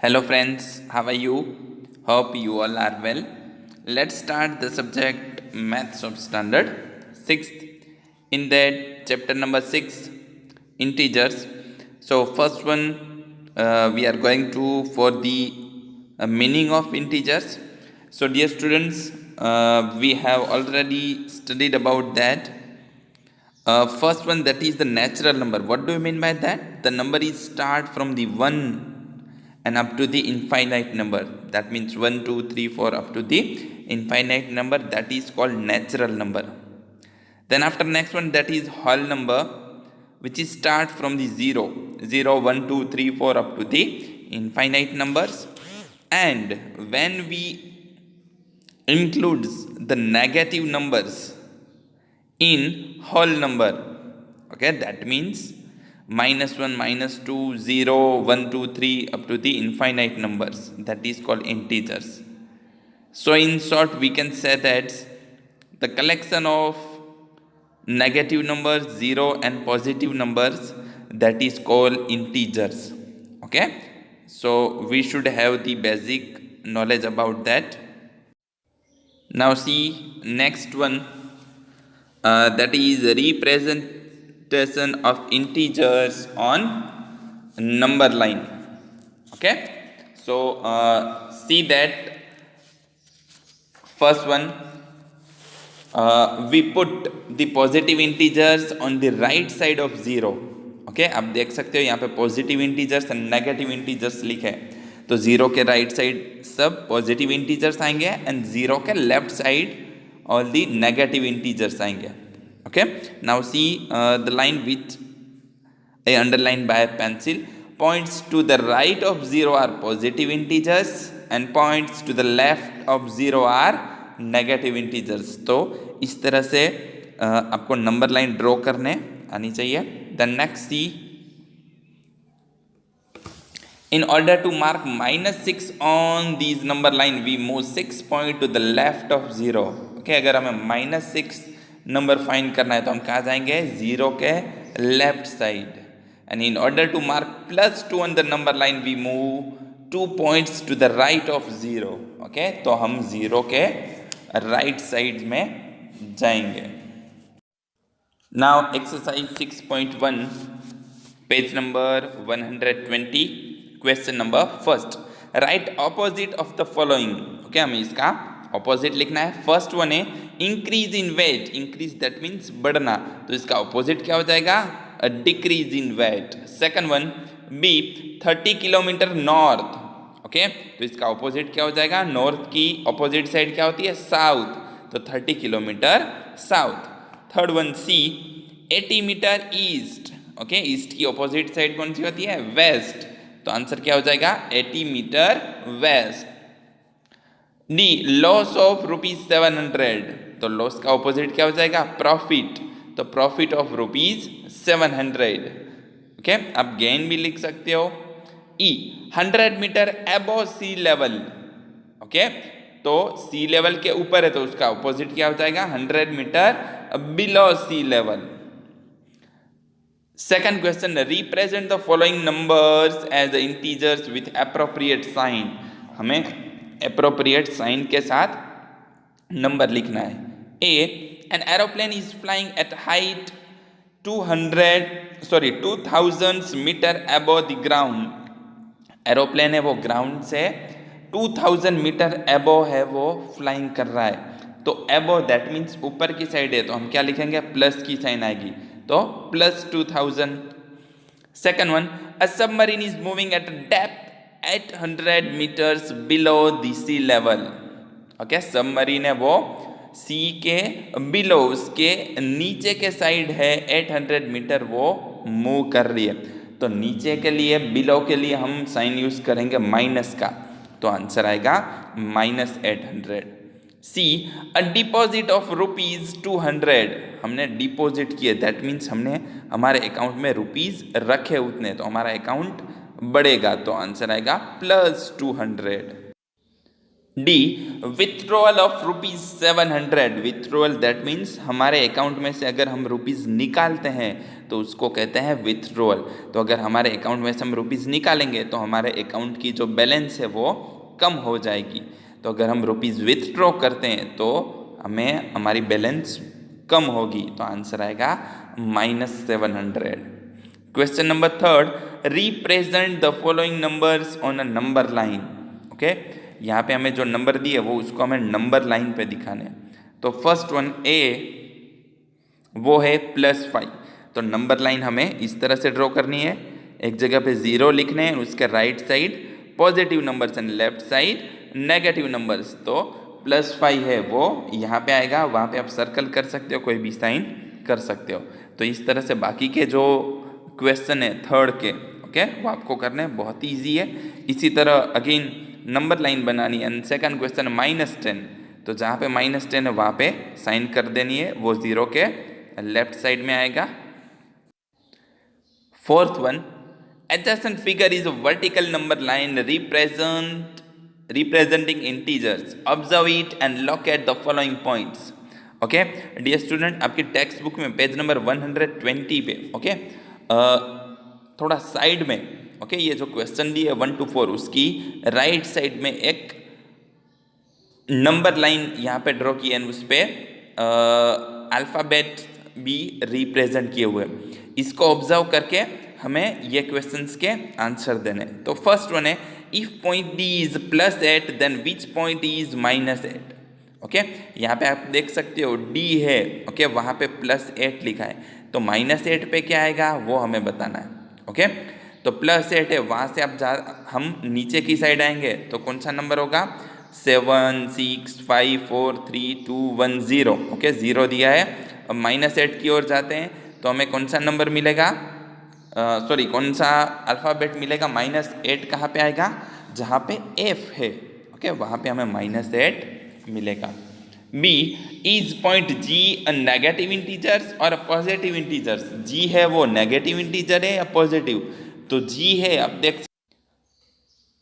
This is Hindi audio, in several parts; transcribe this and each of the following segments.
Hello friends, how are you? Hope you all are well. Let's start the subject Maths of Standard 6th. In that chapter number 6, integers. So first one we are going to for the meaning of integers. So dear students, we have already studied about that. First one, that is the natural number. What do you mean by that? The number is start from the 1 and up to the infinite number. That means 1, 2, 3, 4 up to the infinite number. That is called natural number. Then after next one, that is whole number, which is start from the 0. 0, 1, 2, 3, 4 up to the infinite numbers. And when we includes the negative numbers in whole number, okay, that means -1, -2, 0, 1, 2, 3 up to the infinite numbers, that is called integers. So in short, we can say that the collection of negative numbers, 0 and positive numbers, that is called integers. Okay, so we should have the basic knowledge about that. Now see next one, that is representation of integers on number line. Okay, so see that first one, we put the positive integers on the right side of 0. Okay, आप देख सकते हो यहाँ पे positive integers and negative integers लिखे हैं, तो 0 के राइट साइड सब पॉजिटिव इंटीजर्स आएंगे एंड 0 के left side all the negative integers आएंगे. Okay, now see the line which I underlined by a pencil points to the right of 0 are positive integers and points to the left of 0 are negative integers. तो इस तरह से आपको नंबर लाइन ड्रॉ करने आनी चाहिए. Then next see, in order to mark -6 on these number line, we move 6 point to the left of 0. Okay, अगर हमें -6 नंबर फाइंड करना है तो हम कहाँ जाएंगे? 0 के left side. And in order to mark +2 on the number line, we move 2 points to the right of 0. Okay, तो हम 0 के राइट साइड में जाएंगे. Now exercise 6.1, page number 120, question number first, write opposite of the following. Okay, हमें इसका ऑपोजिट लिखना है. फर्स्ट वन है increase in weight. Increase that means बढ़ना, तो इसका ऑपोजिट क्या हो जाएगा? Decrease in weight. Second one b 30 kilometre north. Okay, तो इसका ऑपोजिट क्या हो जाएगा? नॉर्थ की ऑपोजिट साइड क्या होती है? साउथ, तो 30 किलोमीटर साउथ. थर्ड वन सी 80 मीटर ईस्ट. ओके, ईस्ट की ऑपोजिट साइड कौन सी होती है? वेस्ट, तो आंसर क्या हो जाएगा? 80 metre west. D loss of ₹700, तो लॉस का ऑपोजिट क्या हो जाएगा? प्रॉफिट, तो प्रॉफिट ऑफ ₹700. ओके, आप गेन भी लिख सकते हो. ई 100 metre above sea level. Okay, तो सी लेवल के ऊपर है, तो उसका ऑपोजिट क्या हो जाएगा? 100 metre below sea level. Second question, represent the following numbers as integers with appropriate sign. हमें एप्रोप्रिएट साइन के साथ नंबर लिखना है. A an aeroplane is flying at height 2000 metre above the ground. Aeroplane है वो ग्राउंड से 2000 मीटर अबव है, वो फ्लाइंग कर रहा है. तो अबव दैट मीन्स ऊपर की साइड है, तो हम क्या लिखेंगे? प्लस की साइन आएगी, तो +2000. Second one, a submarine is moving at depth 800 metres below the sea level. Okay, submarine है वो सी के बिलो, उसके नीचे के साइड है, 800 मीटर वो मूव कर रही है. तो नीचे के लिए, बिलो के लिए हम साइन यूज करेंगे माइनस का, तो आंसर आएगा -800. सी अ डिपॉजिट ऑफ ₹200. हमने डिपॉजिट किए, दैट मीन्स हमने हमारे अकाउंट में रुपीज रखे उतने, तो हमारा अकाउंट बढ़ेगा, तो आंसर आएगा +200. D withdrawal of ₹700। Withdrawal that means हमारे अकाउंट में से अगर हम रुपीज़ निकालते हैं तो उसको कहते हैं विथड्रॉल। तो अगर हमारे अकाउंट में से हम रुपीज़ निकालेंगे तो हमारे अकाउंट की जो बैलेंस है वो कम हो जाएगी। तो अगर हम रुपीज़ विथड्रॉ करते हैं तो हमें हमारी बैलेंस कम होगी। तो आंसर आएगा -700। Question number 3, represent the following numbers on a number line. Okay, यहाँ पे हमें जो नंबर दिए वो उसको हमें नंबर लाइन पे दिखाने हैं। तो फर्स्ट वन ए वो है +5। तो नंबर लाइन हमें इस तरह से ड्रॉ करनी है, एक जगह पे 0 लिखने हैं, उसके right side positive numbers and left side negative numbers. तो +5 है वो यहाँ पे आएगा, वहाँ पे आप सर्कल कर सकते हो, कोई भी साइन कर सकते हो। तो इस तरह से बाकी के जो क्वेश्चन है थर्ड के, ओके, वो आपको करने बहुत ईजी है। इसी तरह अगेन नंबर लाइन बनानी है। एंड सेकंड क्वेश्चन -10, तो जहाँ पे -10 है वहाँ पे साइन कर देनी है, वो 0 के लेफ्ट साइड में आएगा। Fourth one, adjacent figure is a vertical number line representing integers. Observe it and locate the following points. Okay dear student, आपकी टेक्स्ट बुक में पेज नंबर 120 पे ओके थोड़ा साइड में ओके ये जो क्वेश्चन दी है 1 to 4 उसकी राइट साइड में एक नंबर लाइन यहाँ पे ड्रॉ की है, उस पर अल्फ़ाबेट भी रिप्रेजेंट किए हुए हैं। इसको ऑब्जर्व करके हमें ये क्वेश्चंस के आंसर देने। तो फर्स्ट वन है, if point d is +8 then which point is -8। Okay, यहाँ पे आप देख सकते हो डी है, ओके, वहाँ पे +8 लिखा है, तो -8 पे क्या आएगा वो हमें बताना है। ओके, तो +8 है, वहाँ से आप हम नीचे की साइड आएंगे तो कौन सा नंबर होगा, 7 6 5 4 3 2 1 0। ओके, 0 दिया है। अब -8 की ओर जाते हैं तो हमें कौन सा नंबर मिलेगा, सॉरी कौन सा अल्फ़ाबेट मिलेगा, -8 कहाँ पे आएगा, जहाँ पे F है। ओके, वहाँ पे हमें -8 मिलेगा। B, is point G a negative integers और पॉजिटिव इंटीजर्स। G है वो नेगेटिव इंटीजर है या पॉजिटिव, तो G है, आप देख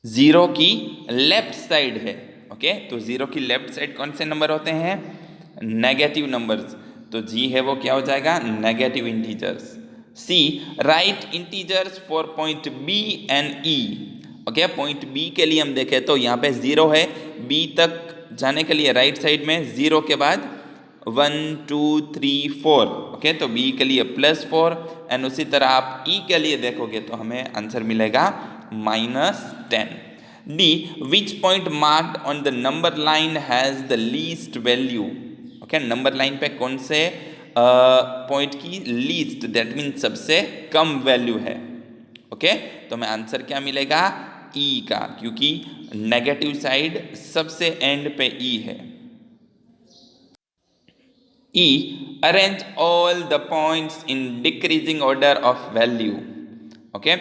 0 की लेफ्ट साइड है। ओके, तो 0 की लेफ्ट साइड कौन से नंबर होते हैं, नेगेटिव नंबर्स, तो G है वो क्या हो जाएगा, negative integers. C, write integers for point B and E। Okay, point B के लिए हम देखें तो यहाँ पे 0 है, B तक जाने के लिए राइट साइड में 0 के बाद 1 2 3 4। ओके, तो B के लिए +4 एंड उसी तरह आप E के लिए देखोगे तो हमें आंसर मिलेगा -10। D, which point marked on the number line has the least value. Okay, number line पे कौन से पॉइंट की लीस्ट दैट मीन सबसे कम वैल्यू है। ओके, तो हमें आंसर क्या मिलेगा, E का, क्योंकि नेगेटिव साइड सबसे एंड पे E है। E, arrange all the points in decreasing order of value. Okay,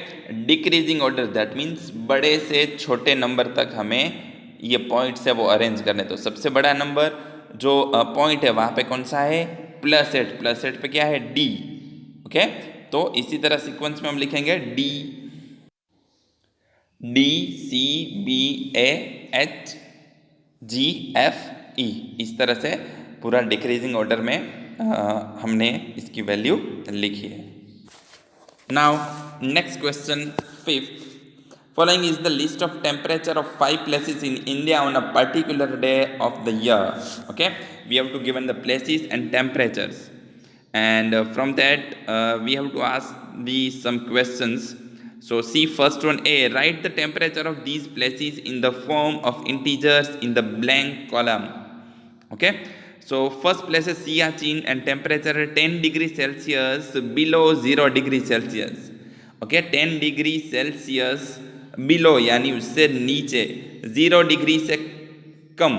decreasing order that means बड़े से छोटे नंबर तक हमें ये पॉइंट्स है वो अरेंज करने। तो सबसे बड़ा नंबर जो पॉइंट है वहाँ पे कौन सा है, +8। +8 पे क्या है, D। ओके, तो इसी तरह सीक्वेंस में हम लिखेंगे D C B A H G F E। इस तरह से पूरा डिक्रीजिंग ऑर्डर में हमने इसकी वैल्यू लिखी है। Now next question 5th, following is the list of temperature of 5 places in India on a particular day of the year. Okay, we have to given the places and temperatures, and from that we have to ask some questions. So see first one, A, write the temperature of these places in the form of integers in the blank column. Okay, so first place is Siachen and temperature 10 degrees Celsius below 0 degrees Celsius. Okay, 10 degree Celsius below यानी उससे नीचे, 0 डिग्री से कम,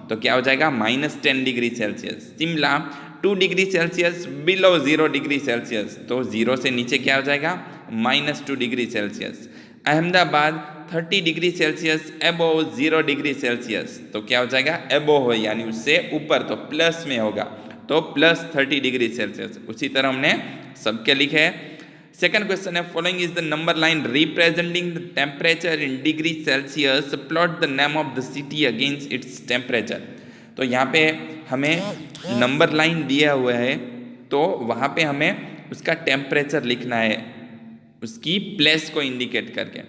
तो क्या हो जाएगा, -10 degree Celsius. Shimla 2 degree Celsius below 0 degree Celsius, तो 0 से नीचे क्या हो जाएगा, -2 degree Celsius. Ahmedabad 30 degree Celsius above 0 degree Celsius, तो क्या हो जाएगा, एबोव यानी उससे ऊपर, तो प्लस में होगा, तो +30 डिग्री सेल्सियस। उसी तरह हमने सबके लिखे, सेकंड क्वेश्चन है, following is the number line representing the temperature in degree Celsius, plot the name of the city against its temperature. तो यहाँ पे हमें नंबर लाइन दिया हुआ है, तो वहाँ पे हमें उसका टेम्परेचर लिखना है, उसकी प्लेस को इंडिकेट करके।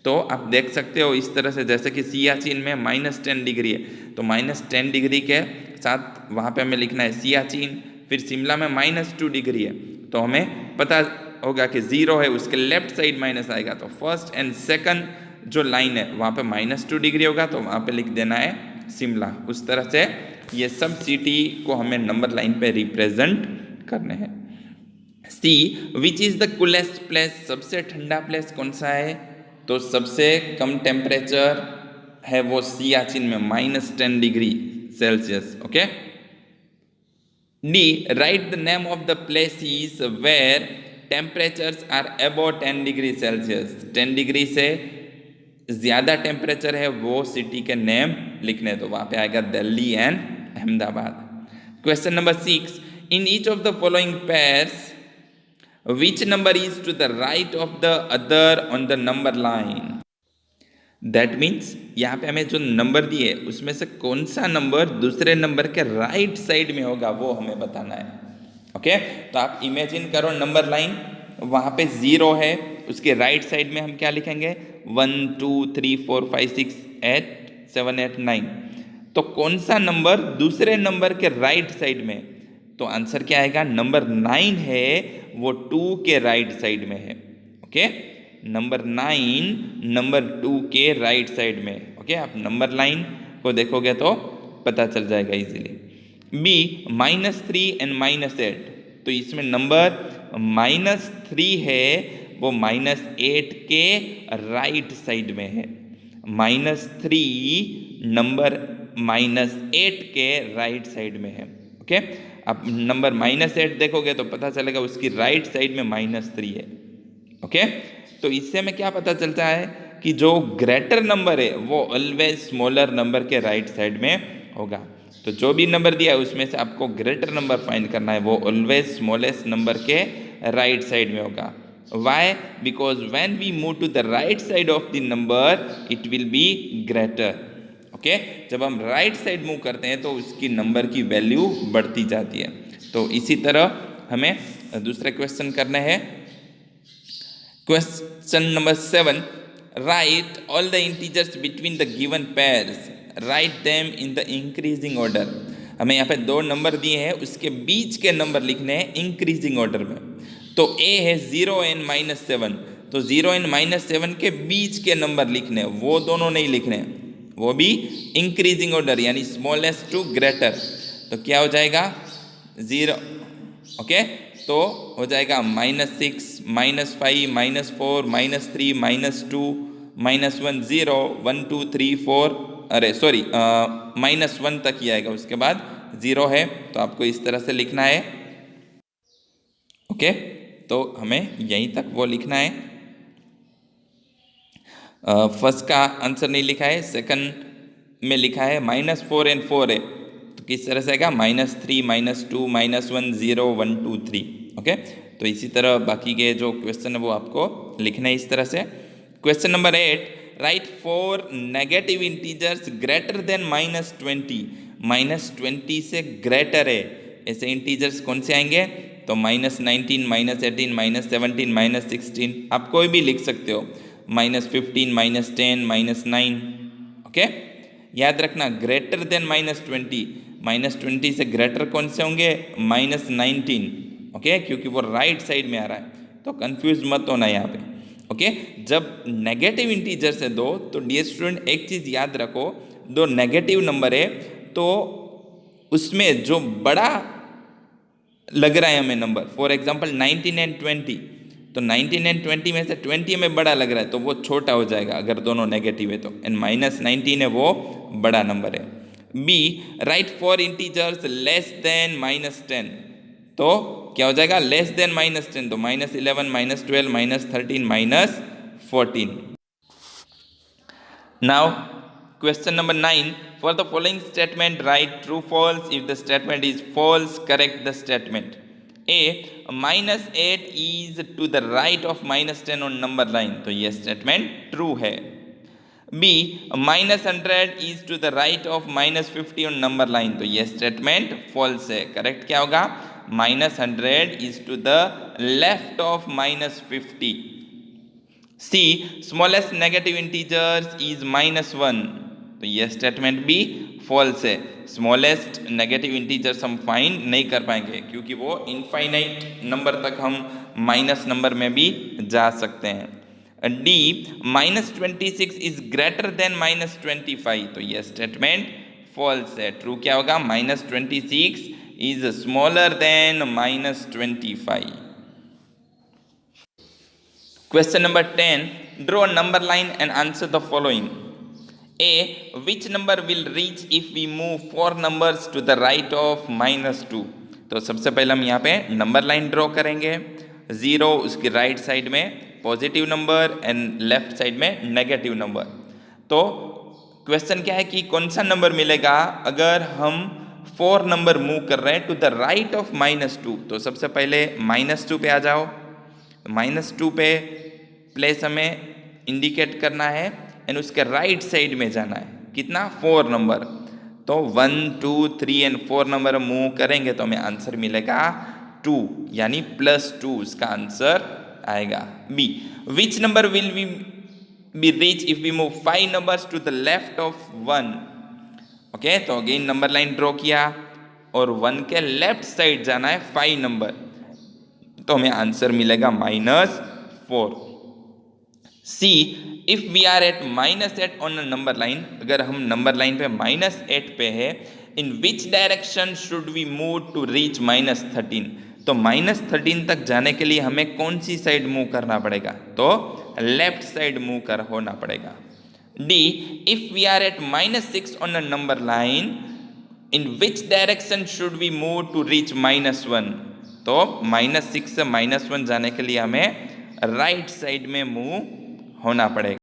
तो आप देख सकते हो इस तरह से, जैसे कि सियाचिन में -10 डिग्री है, तो -10 डिग्री के साथ वहाँ पे हमें लिखना है सियाचिन। फिर शिमला में -2 डिग्री है, तो हमें पता होगा कि 0 है, उसके लेफ्ट साइड माइनस आएगा, तो फर्स्ट एंड सेकंड जो लाइन है वहाँ पे -2 डिग्री होगा, तो वहाँ पे लिख देना है शिमला। उस तरह से ये सब सिटी को हमें नंबर लाइन पे रिप्रेजेंट करने हैं। C, which is the coolest place, सबसे ठंडा प्लेस कौन सा है? तो सबसे कम टेम्परेचर है वो सियाचिन में -10 degree Celsius. Okay. D, write the name of the places where temperatures are above 10 degree Celsius. 10 degree से ज़्यादा टेम्परेचर है वो सिटी के नेम लिखने, तो वहाँ पे आएगा Delhi and Ahmedabad. Question number 6, in each of the following pairs which number is to the right of the other on the number line. That means यहाँ पे हमें जो नंबर दिए उसमें से कौन सा नंबर दूसरे नंबर के राइट साइड में होगा वो हमें बताना है। ओके, तो आप इमेजिन करो नंबर लाइन, वहाँ पे 0 है, उसके राइट साइड में हम क्या लिखेंगे? 1 2 3 4 5 6 8 7 8 9। तो कौन सा नंबर दूसरे नंबर के राइट साइड में? तो आंसर क्या आएगा? नंबर 9 है वो 2 के राइट साइड में है। ओके, नंबर 9 नंबर 2 के राइट साइड में। ओके, आप नंबर लाइन को देखोगे तो पता चल जाएगा इजीली। बी, -3 एंड -8, तो इसमें नंबर -3 है वो -8 के राइट साइड में है। -3 नंबर -8 के राइट साइड में है। ओके, आप नंबर -8 देखोगे तो पता चलेगा उसकी राइट साइड में -3 है। ओके, तो इससे हमें क्या पता चलता है कि जो ग्रेटर नंबर है वो ऑलवेज स्मॉलर नंबर के राइट साइड में होगा। तो जो भी नंबर दिया है उसमें से आपको ग्रेटर नंबर फाइंड करना है, वो ऑलवेज स्मॉलेस्ट नंबर के राइट साइड में होगा। Why? Because when we move to the right side of the number it will be greater. Okay, जब हम राइट साइड मूव करते हैं तो उसकी नंबर की वैल्यू बढ़ती जाती है। तो इसी तरह हमें दूसरा क्वेश्चन करना है। Question number 7, right all the integers between the given pairs, write them in the increasing order. हमें यहाँ पे 2 नंबर दिए हैं, उसके बीच के नंबर लिखने हैं इंक्रीजिंग ऑर्डर में। तो ए है 0 and -7, तो 0 and -7 के बीच के नंबर लिखने हैं, वो दोनों नहीं लिखने हैं, वो भी इंक्रीजिंग ऑर्डर यानी स्मॉलेस्ट टू ग्रेटर। तो क्या हो जाएगा? 0। ओके, तो हो जाएगा -6 -5 -4 -3 -2 -1 0 1 2 3 4, अरे सॉरी -1 तक ही आएगा, उसके बाद 0 है, तो आपको इस तरह से लिखना है। ओके, तो हमें यहीं तक वो लिखना है। फर्स्ट का आंसर नहीं लिखा है, सेकंड में लिखा है -4 and 4 है, तो किस तरह से आएगा? -3 -2 -1 0 1 2 3। ओके, तो इसी तरह बाकी के जो क्वेश्चन है वो आपको लिखना है इस तरह से। Question number 8, right 4 negative integers greater than -20। -20 से ग्रेटर है ऐसे इंटीजर्स कौन से आएंगे? तो -19 -18 -17 -16, आप कोई भी लिख सकते हो, -15 -10 -9। ओके, याद रखना ग्रेटर देन -20, -20 से ग्रेटर कौन से होंगे? -19। ओके, क्योंकि वो राइट साइड में आ रहा है, तो कंफ्यूज मत होना यहाँ पे। ओके, जब नेगेटिव इंटीजर्स है 2, तो डियर स्टूडेंट एक चीज़ याद रखो, 2 नेगेटिव नंबर है तो उसमें जो बड़ा लग रहा है हमें नंबर, फॉर एग्जांपल 19 and 20, तो 19 and 20 में से 20 हमें बड़ा लग रहा है तो वो छोटा हो जाएगा अगर दोनों नेगेटिव है तो, एंड -19 है वो बड़ा नंबर है। B, write 4 integers less than -10, तो क्या हो जाएगा? लेस देन -10, तो -11 -12 -13 -14। Now question number 9, for the following statement write true false. if the statement is false correct the statement। A -8 is to the right of -10 on number line, तो ये स्टेटमेंट ट्रू है। B -100 is to the right of -50 on number line, तो ये स्टेटमेंट फॉल्स है। करेक्ट क्या होगा? -100 is to the left of -50। C smallest negative integers is -1, तो ये स्टेटमेंट भी फॉल्स है। स्मॉलेस्ट नेगेटिव इंटीजर्स हम फाइंड नहीं कर पाएंगे क्योंकि वो इनफाइनाइट नंबर तक हम माइनस नंबर में भी जा सकते हैं। डी -26 इज ग्रेटर देन -25, तो ये स्टेटमेंट फॉल्स है। ट्रू क्या होगा? -26 is smaller than -25। Question number 10. Draw a number line and answer the following. A. Which number will reach if we move 4 numbers to the right of -2? तो सबसे पहले हम यहाँ पे नंबर लाइन ड्रॉ करेंगे। 0 उसकी राइट साइड में positive number and left side में नेगेटिव नंबर। तो क्वेश्चन क्या है कि कौन सा नंबर मिलेगा अगर हम 4 नंबर मूव कर रहे हैं टू द राइट ऑफ -2। तो सबसे पहले -2 पे आ जाओ। -2 पे प्लेस हमें इंडिकेट करना है एंड उसके राइट साइड में जाना है। कितना? 4 नंबर। तो 1 2 3 एंड 4 नंबर मूव करेंगे तो हमें आंसर मिलेगा 2, यानी +2 उसका आंसर आएगा। B which number will we be reach if we move 5 numbers to the left of 1। Okay, तो अगेन नंबर लाइन ड्रॉ किया और 1 के लेफ्ट साइड जाना है 5 नंबर, तो हमें आंसर मिलेगा -4। See if we are at -8 on a number line, अगर हम नंबर लाइन पे -8 पे है, in which direction should we move to reach -13। तो -13 तक जाने के लिए हमें कौन सी साइड मूव करना पड़ेगा? तो लेफ्ट साइड मूव कर होना पड़ेगा। D if we are at -6 on a number line, in which direction should we move to reach -1। तो -6 से -1 जाने के लिए हमें राइट साइड में मूव होना पड़ेगा।